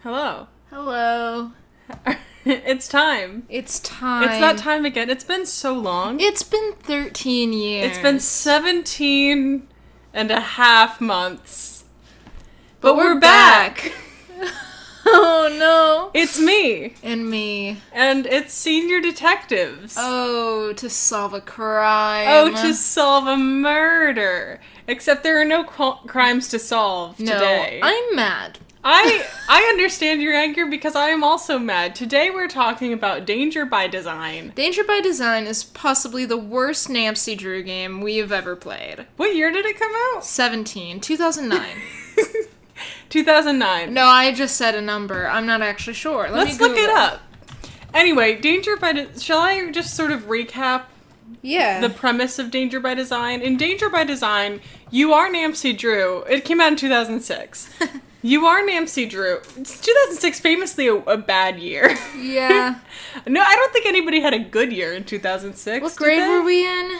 Hello. Hello. It's time. It's time. It's that time again. It's been so long. It's been 13 years. It's been 17 and a half months. But we're back. Oh no. It's me. And me. And it's Senior Detectives. Oh, to solve a crime. Oh, to solve a murder. Except there are no crimes to solve today. No, I'm mad. I understand your anger because I am also mad. Today we're talking about Danger by Design. Danger by Design is possibly the worst Namcy Drew game we have ever played. What year did it come out? 2009. 2009. No, I just said a number. I'm not actually sure. Let's look it up. Anyway, shall I just sort of recap the premise of Danger by Design? In Danger by Design, you are Namcy Drew. It came out in 2006. You are Namcy Drew. 2006, famously a bad year. Yeah. No, I don't think anybody had a good year in 2006. What grade were we in?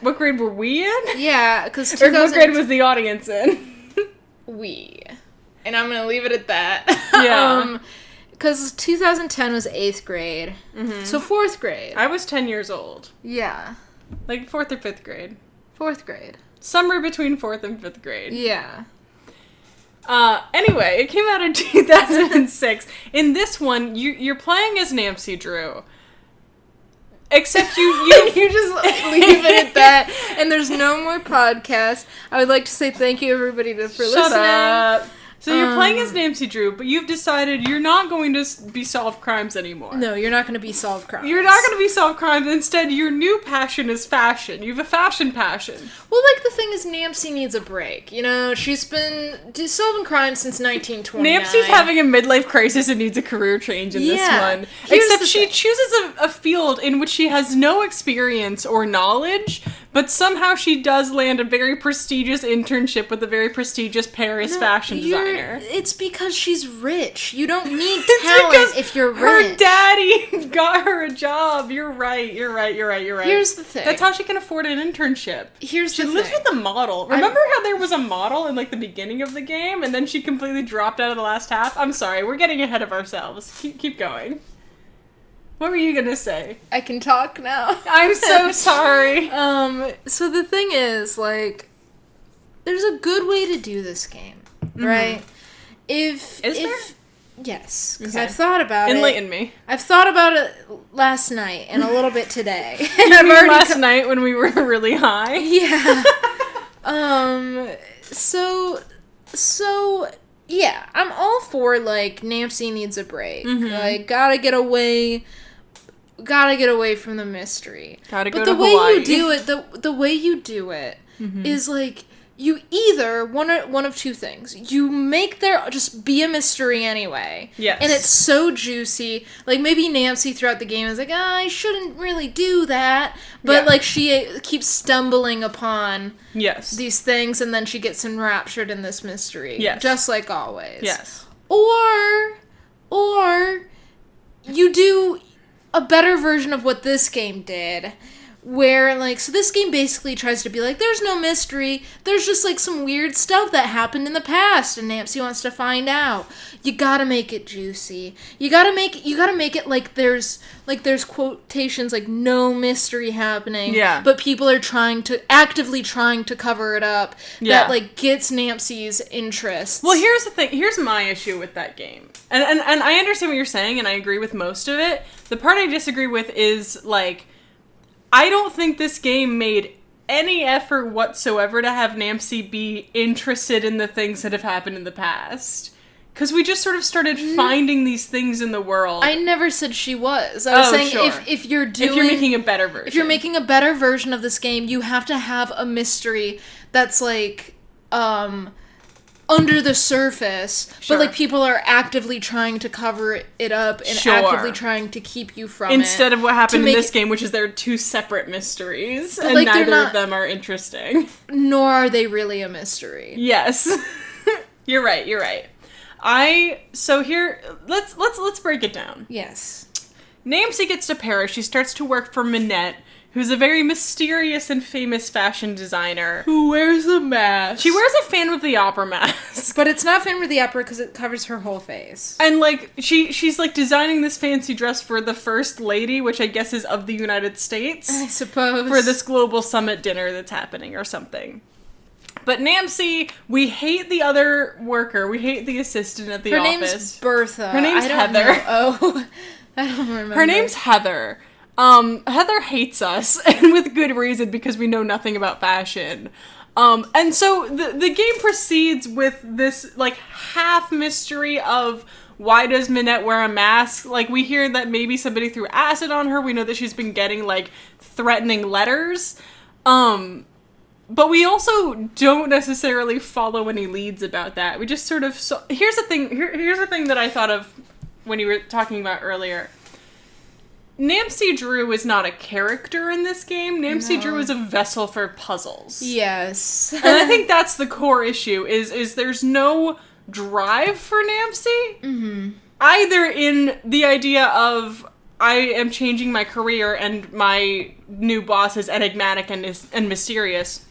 What grade were we in? Yeah, because Or what grade was the audience in? We. And I'm going to leave it at that. Yeah. Because 2010 was 8th grade. Mm-hmm. So 4th grade. I was 10 years old. Yeah. Like 4th or 5th grade. 4th grade. Somewhere between 4th and 5th grade. Yeah. Anyway, it came out in 2006. In this one, you're playing as Namcy Drew. Except you just leave it at that, and there's no more podcast. I would like to say thank you, everybody, for listening. Shut up. So you're playing as Namcy Drew, but you've decided you're not going to be solve crimes anymore. No, you're not going to be solve crimes. You're not going to be solve crimes. Instead, your new passion is fashion. You have a fashion passion. Well, like, the thing is, Namcy needs a break. You know, she's been solving crimes since 1929. Namcy's having a midlife crisis and needs a career change in this one. Except she chooses a field in which she has no experience or knowledge, but somehow she does land a very prestigious internship with a very prestigious Paris fashion designer. It's because she's rich. You don't need talent if you're rich. Her daddy got her a job. You're right. Here's the thing. That's how she can afford an internship. She lives with a model. Remember how there was a model in, like, the beginning of the game, and then she completely dropped out of the last half? I'm sorry. We're getting ahead of ourselves. Keep going. What were you gonna say? I can talk now. I'm so sorry. So the thing is, like, there's a good way to do this game, right? Is there? Yes, because I've thought about it. Enlighten me. I've thought about it last night and a little bit today. You mean last night when we were really high? Yeah. So yeah, I'm all for, like, Namcy needs a break. Mm-hmm. Like, gotta get away from the mystery. Gotta go to Hawaii. But the way you do it is, like, you either one of two things. You make there just be a mystery anyway. Yes. And it's so juicy. Like, maybe Namcy throughout the game is like, I shouldn't really do that. But, like, she keeps stumbling upon these things, and then she gets enraptured in this mystery. Yes. Just like always. Yes. Or you do a better version of what this game did, where, like, so this game basically tries to be like, there's no mystery, there's just, like, some weird stuff that happened in the past, and Namcy wants to find out. You gotta make it juicy. You gotta make it like there's quotations, like, no mystery happening, but people are actively trying to cover it up, that, like, gets Namcy's interest. Well, here's the thing, here's my issue with that game. And I understand what you're saying, and I agree with most of it. The part I disagree with is, like, I don't think this game made any effort whatsoever to have Namcy be interested in the things that have happened in the past. Because we just sort of started finding these things in the world. I never said she was. I was saying if you're making a better version. If you're making a better version of this game, you have to have a mystery that's, like, under the surface, but, like, people are actively trying to cover it up and actively trying to keep you from it. Instead of what happened in this game, which is there are two separate mysteries, and, like, neither of them are interesting. Nor are they really a mystery. Yes. You're right. So here, let's break it down. Yes. Namcy gets to Paris. She starts to work for Minette, who's a very mysterious and famous fashion designer. Who wears a mask. She wears a Phantom of the Opera mask. But it's not Phantom of the Opera because it covers her whole face. And, like, she's, like, designing this fancy dress for the First Lady, which I guess is of the United States. I suppose. For this global summit dinner that's happening or something. But Namce, we hate the other worker. We hate the assistant at the office. Her name's Bertha. Her name's Heather. Oh, I don't remember. Her name's Heather. Heather hates us, and with good reason, because we know nothing about fashion. And so the game proceeds with this, like, half mystery of why does Minette wear a mask? Like, we hear that maybe somebody threw acid on her. We know that she's been getting, like, threatening letters. But we also don't necessarily follow any leads about that. We just sort of... Here's the thing. Here's the thing that I thought of when you were talking about earlier. Namcy Drew is not a character in this game. Namcy Drew is a vessel for puzzles. Yes. And I think that's the core issue, is there's no drive for Namcy. Mm-hmm. Either in the idea of, I am changing my career and my new boss is enigmatic and mysterious.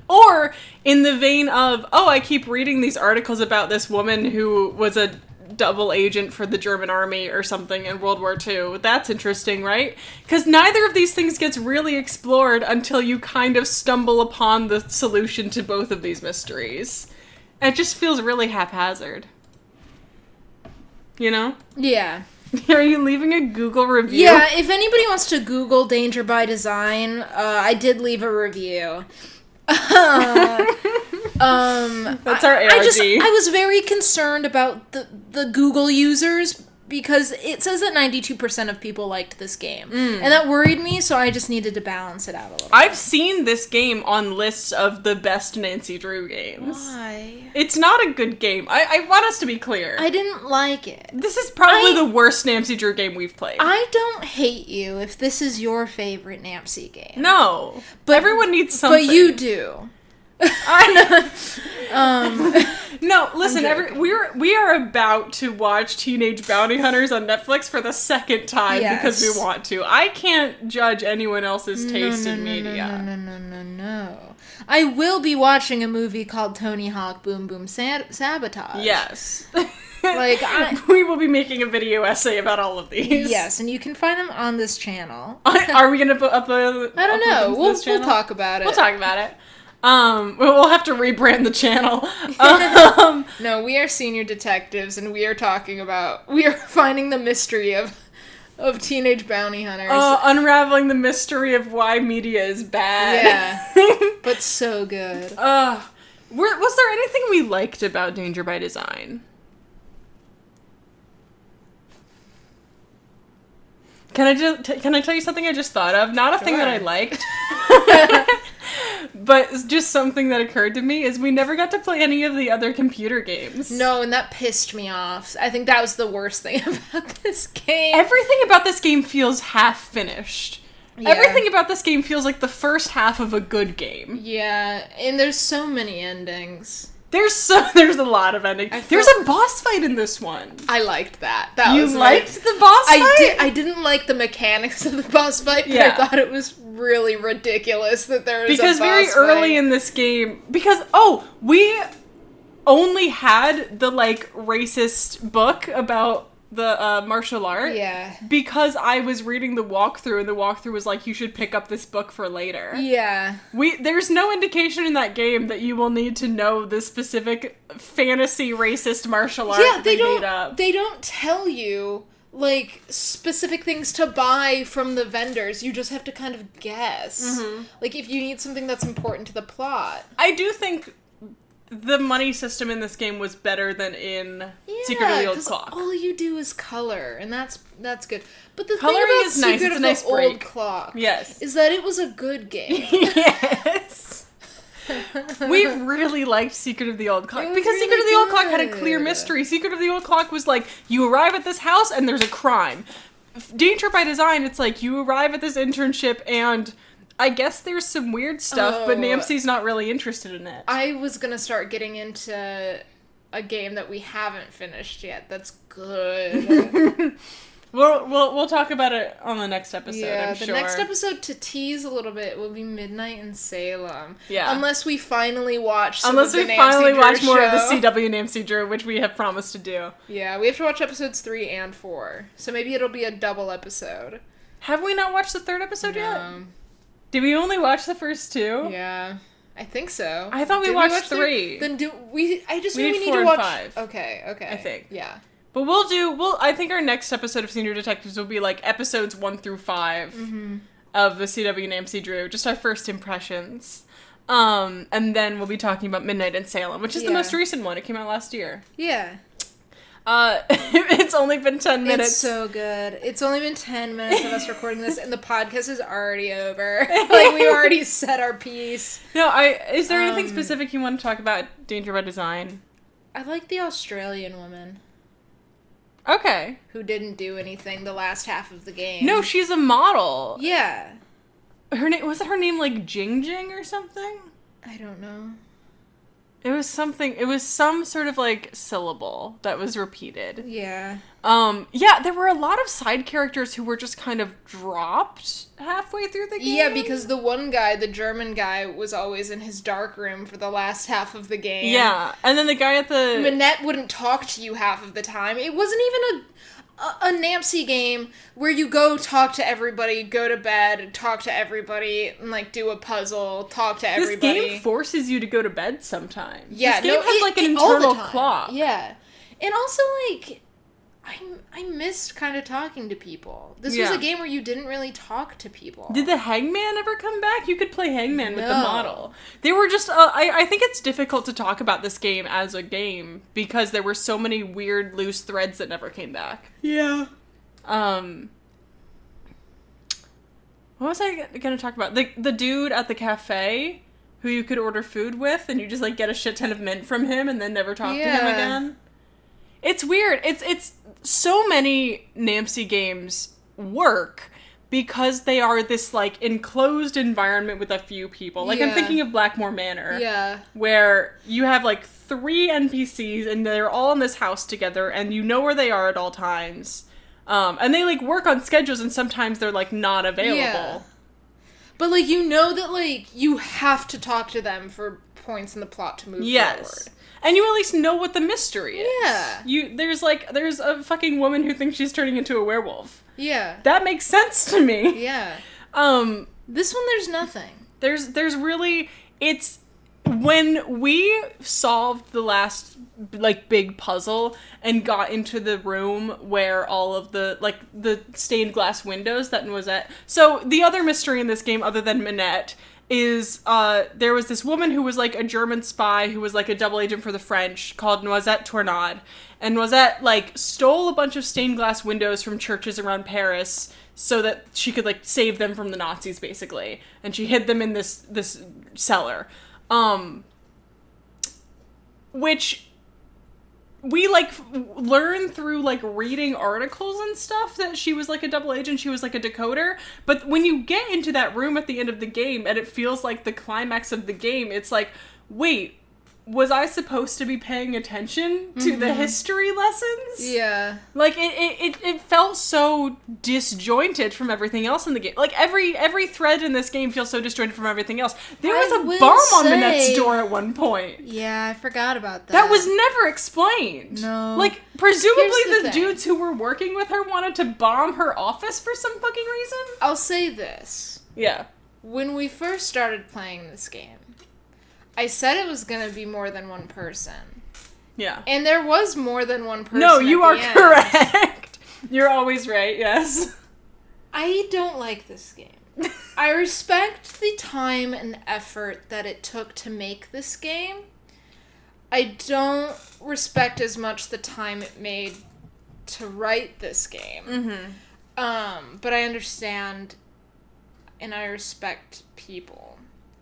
Or in the vein of, oh, I keep reading these articles about this woman who was a double agent for the German army or something in World War II. That's interesting, right? Because neither of these things gets really explored until you kind of stumble upon the solution to both of these mysteries. And it just feels really haphazard. You know? Yeah. Are you leaving a Google review? Yeah, if anybody wants to Google Danger by Design, I did leave a review. That's our ARG. I was very concerned about the Google users because it says that 92% of people liked this game. And that worried me, so I just needed to balance it out a little bit. I've seen this game on lists of the best Namcy Drew games. Why? It's not a good game. I want us to be clear. I didn't like it. This is probably the worst Namcy Drew game we've played. I don't hate you if this is your favorite Namcy game. No. But everyone needs something. But you do. No, listen, we are about to watch Teenage Bounty Hunters on Netflix for the second time because we want to. I can't judge anyone else's taste in media. No. I will be watching a movie called Tony Hawk Boom Boom Sabotage. Yes. Like, we will be making a video essay about all of these. Yes, and you can find them on this channel. Are we going to upload? I don't know. We'll talk about it. We'll talk about it. We'll have to rebrand the channel. No, we are senior detectives, and we are finding the mystery of Teenage Bounty Hunters. Unraveling the mystery of why media is bad. Yeah, but so good. Was there anything we liked about Danger by Design? Can I tell you something I just thought of? Not a thing that I liked. But just something that occurred to me is we never got to play any of the other computer games. No, and that pissed me off. I think that was the worst thing about this game. Everything about this game feels half finished. Yeah. Everything about this game feels like the first half of a good game. Yeah, and there's so many endings. There's a lot of endings. There's a boss fight in this one. I liked that. You liked the boss fight? I didn't like the mechanics of the boss fight, but I thought it was really ridiculous that there was a boss fight. Because very early in this game, we only had the, like, racist book about the martial art. Yeah. Because I was reading the walkthrough, and the walkthrough was like, you should pick up this book for later. Yeah. There's no indication in that game that you will need to know the specific fantasy racist martial art they made up. They don't tell you, like, specific things to buy from the vendors. You just have to kind of guess. Mm-hmm. Like, if you need something that's important to the plot. I do think the money system in this game was better than in Secret of the Old Clock. All you do is color, and that's good. But the coloring thing about is nice. Secret It's of a nice the break. Old Clock Yes. is that it was a good game. Yes. We really liked Secret of the Old Clock because really Secret of the Old Clock had a good. clear mystery. Secret of the Old Clock was like, you arrive at this house and there's a crime. Danger by Design, it's like, you arrive at this internship and I guess there's some weird stuff, but Namcy's not really interested in it. I was gonna start getting into a game that we haven't finished yet that's good. We'll talk about it on the next episode. Yeah, I'm the sure. next episode, to tease a little bit, will be Midnight in Salem. Yeah. Unless we finally watch more of the CW Namcy Drew, which we have promised to do. Yeah, we have to watch episodes 3 and 4. So maybe it'll be a double episode. Have we not watched the third episode yet? Did we only watch the first 2? Yeah. I think so. I thought we watched 3. Then do we? I just we know we need to and watch. 5. Okay. I think. Yeah. But I think our next episode of Senior Detectives will be like episodes 1 through 5 of the CW Namcy Drew, just our first impressions. And then we'll be talking about Midnight in Salem, which is the most recent one. It came out last year. Yeah. It's only been 10 minutes. It's so good. It's only been 10 minutes of us recording this, and the podcast is already over. Like, we already said our piece. No, is there anything specific you want to talk about Danger by Design? I like the Australian woman. Okay. Who didn't do anything the last half of the game. No, she's a model. Yeah. Her name, was it her name like Jing Jing or something? I don't know. It was some sort of like syllable that was repeated. Yeah. Yeah, there were a lot of side characters who were just kind of dropped halfway through the game. Yeah, because the one guy, the German guy, was always in his dark room for the last half of the game. Yeah, and then the guy at the... Minette wouldn't talk to you half of the time. It wasn't even a Namcy game where you go talk to everybody, go to bed, talk to everybody, and, like, do a puzzle, talk to everybody. This game forces you to go to bed sometimes. Yeah, this game has, like, an internal clock. Yeah. And also, like, I missed kind of talking to people. This was a game where you didn't really talk to people. Did the Hangman ever come back? You could play Hangman with the model. They were just... I think it's difficult to talk about this game as a game because there were so many weird loose threads that never came back. Yeah. What was I going to talk about? The dude at the cafe who you could order food with and you just, like, get a shit ton of mint from him and then never talk to him again. It's weird. It's so many Namcy games work because they are this, like, enclosed environment with a few people. Like, I'm thinking of Blackmore Manor. Yeah. Where you have, like, 3 NPCs and they're all in this house together and you know where they are at all times. And they, like, work on schedules and sometimes they're, like, not available. Yeah. But, like, you know that, like, you have to talk to them for points in the plot to move forward. And you at least know what the mystery is. Yeah. There's a fucking woman who thinks she's turning into a werewolf. Yeah. That makes sense to me. Yeah. This one, there's nothing. There's really... It's... When we solved the last, like, big puzzle and got into the room where all of the, like, the stained glass windows that Noisette... So, the other mystery in this game, other than Minette, is there was this woman who was, like, a German spy who was, like, a double agent for the French called Noisette Tournade. And Noisette, like, stole a bunch of stained glass windows from churches around Paris so that she could, like, save them from the Nazis, basically. And she hid them in this cellar. Which we, like, learn through, like, reading articles and stuff that she was, like, a double agent, she was, like, a decoder, but when you get into that room at the end of the game and it feels like the climax of the game, it's like, wait, was I supposed to be paying attention to the history lessons? Yeah. Like, it felt so disjointed from everything else in the game. Like, every thread in this game feels so disjointed from everything else. There was a bomb on Minette's door at one point. Yeah, I forgot about that. That was never explained. No. Like, presumably the dudes who were working with her wanted to bomb her office for some fucking reason? I'll say this. Yeah. When we first started playing this game, I said it was going to be more than one person. Yeah. And there was more than one person. No, you are correct. You're always right, yes. I don't like this game. I respect the time and effort that it took to make this game. I don't respect as much the time it made to write this game. Mm-hmm. But I understand and I respect people.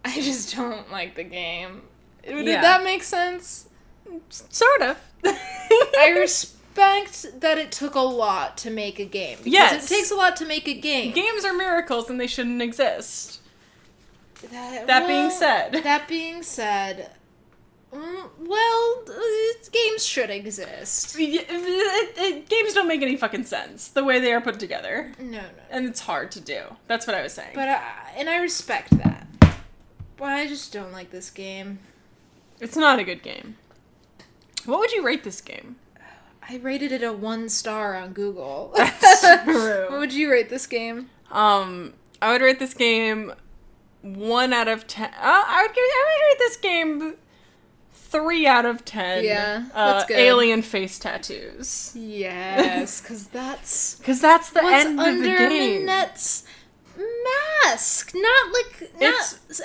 I just don't like the game. Did that make sense? Sort of. I respect that it took a lot to make a game. Because it takes a lot to make a game. Games are miracles and they shouldn't exist. That being said, well, games games should exist. Games don't make any fucking sense the way they are put together. No. And it's hard to do. That's what I was saying. But I respect that. But I just don't like this game. It's not a good game. What would you rate this game? I rated it a 1 star on Google. That's true. What would you rate this game? I would rate this game 1 out of 10. I would rate this game 3 out of 10. Yeah, that's good. Alien face tattoos. Yes, because that's the what's end of the under game. Minette's mask. Not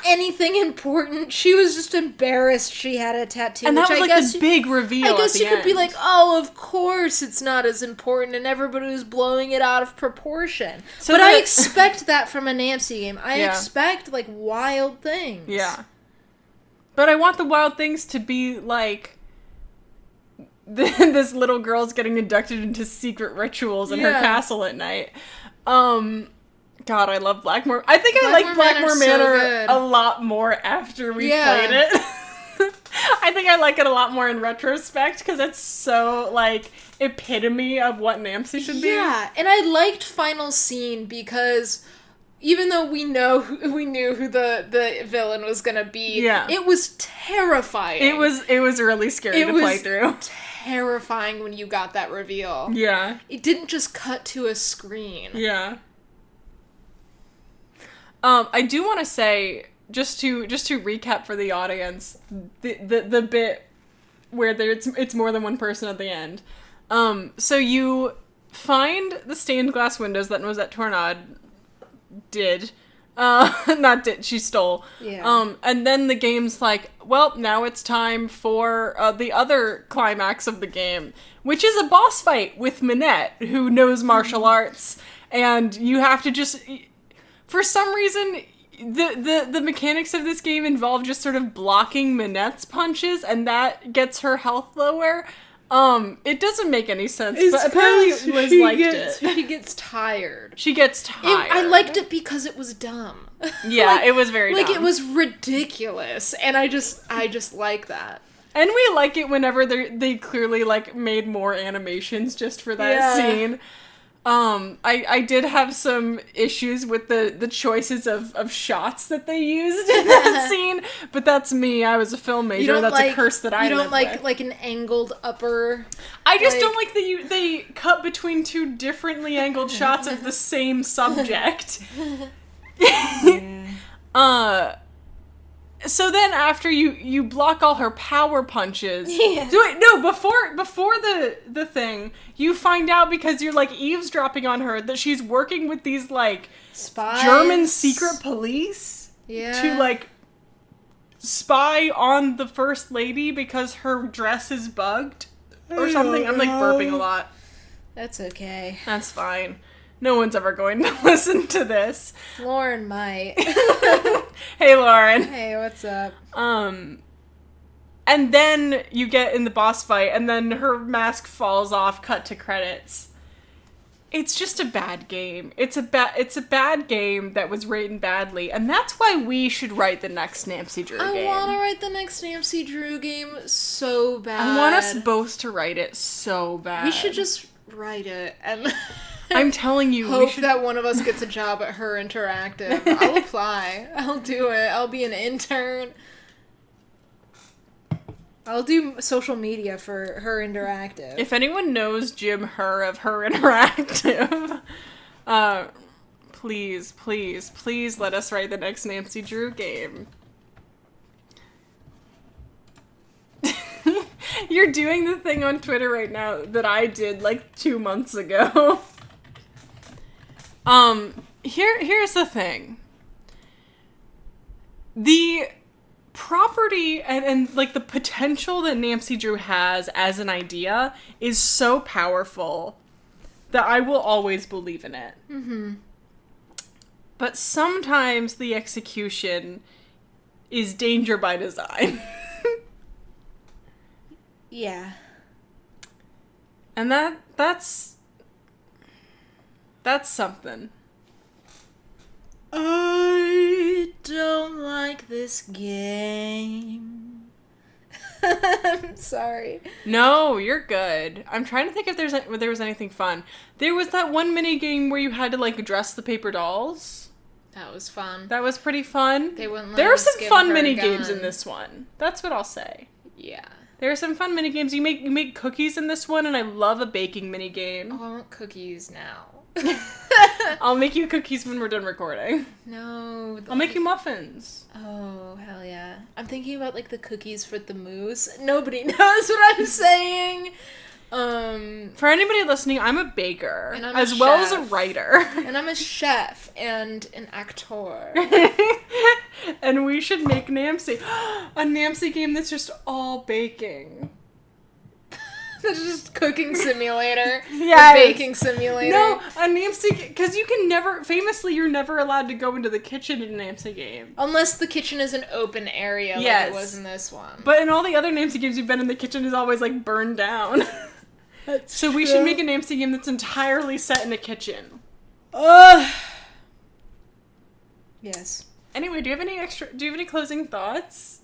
anything important. She was just embarrassed she had a tattoo. And that was which like the big reveal. I guess at you the could end. be like, oh, of course it's not as important, and everybody was blowing it out of proportion. So but I expect that from a Namce game. I expect, like, wild things. Yeah. But I want the wild things to be like this little girl's getting inducted into secret rituals in her castle at night. God, I love Blackmore. I think I like Blackmore Manor a lot more after we played it. I think I like it a lot more in retrospect because it's so, like, epitome of what Namce should be. Yeah, and I liked Final Scene because even though we knew who the villain was gonna be, it was terrifying. It was really scary to play through. Terrifying when you got that reveal. Yeah. It didn't just cut to a screen. Yeah. I do want to say, just to recap for the audience, the bit where it's more than one person at the end. So you find the stained glass windows that Nosette Tornade did. She stole. Yeah. And then the game's like, well, now it's time for the other climax of the game, which is a boss fight with Minette, who knows martial arts, and you have to just... For some reason, the mechanics of this game involve just sort of blocking Minette's punches, and that gets her health lower. It doesn't make any sense, but apparently Liz liked it. She gets tired. She gets tired. I liked it because it was dumb. Yeah, it was very dumb. Like, it was ridiculous, and I just like that. And we like it whenever they clearly, like, made more animations just for that scene. I did have some issues with the choices of shots that they used in that scene, but that's me. I was a film major. That's a curse that I live with. You don't like an angled upper... I just don't like that they cut between 2 differently angled shots of the same subject. So then after you block all her power punches... Yeah. Before the thing, you find out because you're, like, eavesdropping on her that she's working with these, like... Spies. German secret police. Yeah. To, like, spy on the First Lady because her dress is bugged. Or something. I'm, like, burping a lot. That's okay. That's fine. No one's ever going to listen to this. Lauren might. Hey, Lauren. Hey, what's up? And then you get in the boss fight, and then her mask falls off, cut to credits. It's just a bad game. It's a bad game that was written badly, and that's why we should write the next Namcy Drew game. I want to write the next Namcy Drew game so bad. I want us both to write it so bad. We should just write it and... I'm telling you, hope that one of us gets a job at Her Interactive. I'll apply. I'll do it. I'll be an intern. I'll do social media for Her Interactive. If anyone knows Jim Her of Her Interactive, please let us write the next Namcy Drew game. You're doing the thing on Twitter right now that I did like 2 months ago. Here's the thing. The property and like the potential that Namcy Drew has as an idea is so powerful that I will always believe in it. Mm-hmm. But sometimes the execution is danger by design. Yeah. And that's something. I don't like this game. I'm sorry. No, you're good. I'm trying to think if there was anything fun. There was that one mini game where you had to like dress the paper dolls. That was fun. That was pretty fun. They wouldn't let There were us some give fun her a mini gun. games in this one. That's what I'll say. Yeah. There are some fun mini games. You make cookies in this one, and I love a baking mini game. Oh, I want cookies now. I'll make you cookies when we're done recording. No. I'll make you muffins. Oh, hell yeah. I'm thinking about, like, the cookies for the moose. Nobody knows what I'm saying. For anybody listening, I'm a baker, And I'm as a well as a chef. writer. And I'm a chef and an actor. And we should make Namce. A Namce game that's just all baking. That's just cooking simulator. Yes. Baking simulator. No, a Namce, because you can never, famously, you're never allowed to go into the kitchen in a Namce game. Unless the kitchen is an open area Yes. like it was in this one. But in all the other Namce games you've been in, the kitchen is always, like, burned down. So we should make a Namce game that's entirely set in a kitchen. Yes. Anyway, do you have any closing thoughts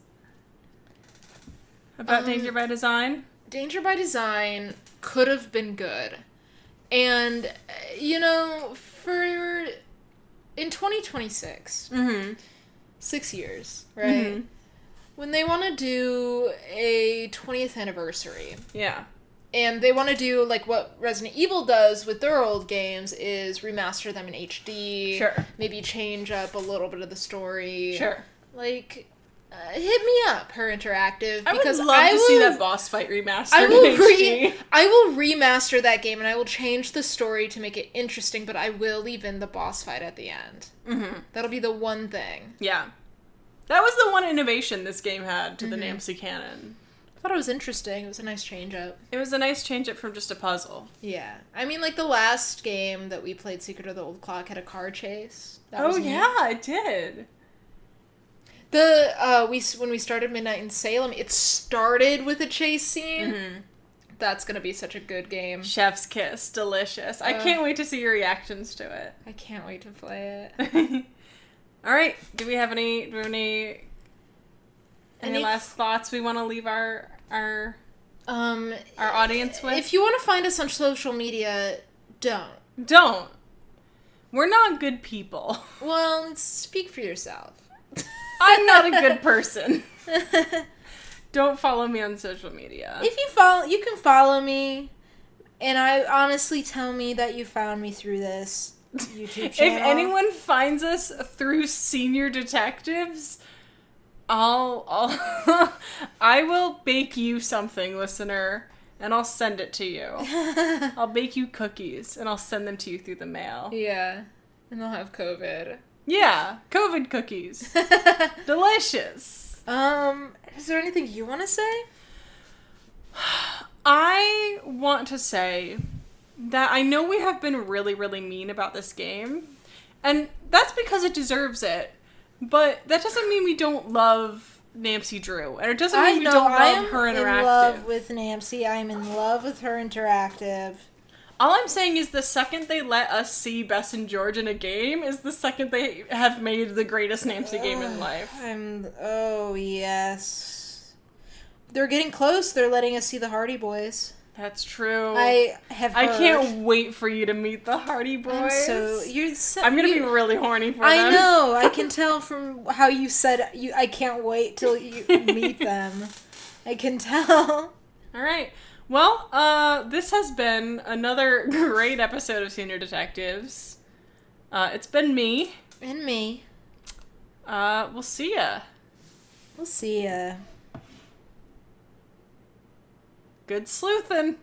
about Danger by Design? Danger by Design could have been good. And, you know, in 2026, 6 years, right? Mm-hmm. When they want to do a 20th anniversary, Yeah. and they want to do, like, what Resident Evil does with their old games is remaster them in HD. Sure. Maybe change up a little bit of the story. Sure. Like, hit me up, Her Interactive. I Because would love to see that boss fight remastered I will in HD. I will remaster that game and I will change the story to make it interesting, but I will leave in the boss fight at the end. Mm-hmm. That'll be the one thing. Yeah. That was the one innovation this game had to the Namce canon. I thought it was interesting. It was a nice change up. It was a nice change up from just a puzzle. Yeah. I mean, like, the last game that we played, Secret of the Old Clock, had a car chase. That Oh was neat. yeah, it did. When we started Midnight in Salem, it started with a chase scene. Mm-hmm. That's gonna be such a good game. Chef's kiss, delicious. I can't wait to see your reactions to it. I can't wait to play it. All right. Do we have any last thoughts we want to leave our audience with? If you want to find us on social media, don't. We're not good people. Well, speak for yourself. I'm not a good person. Don't follow me on social media. If you can follow me, and I honestly tell me that you found me through this YouTube channel. If anyone finds us through Senior Detectives, I will bake you something, listener, and I'll send it to you. I'll bake you cookies, and I'll send them to you through the mail. Yeah, and they'll have COVID. Yeah, COVID cookies. Delicious. Is there anything you want to say? I want to say that I know we have been really, really mean about this game, and that's because it deserves it, but that doesn't mean we don't love Namcy Drew, and it doesn't mean we don't love Her Interactive. I am in love with Namcy. I am in love with Her Interactive. All I'm saying is the second they let us see Bess and George in a game is the second they have made the greatest Namcy game in life. Oh, yes. They're getting close. They're letting us see the Hardy Boys. That's true. I have heard. I can't wait for you to meet the Hardy Boys. I'm gonna be really horny for them. I know. I can tell from how you said I can't wait till you meet them. I can tell. All right. Well, this has been another great episode of Senior Detectives. It's been me. And me. We'll see ya. We'll see ya. Good sleuthin'.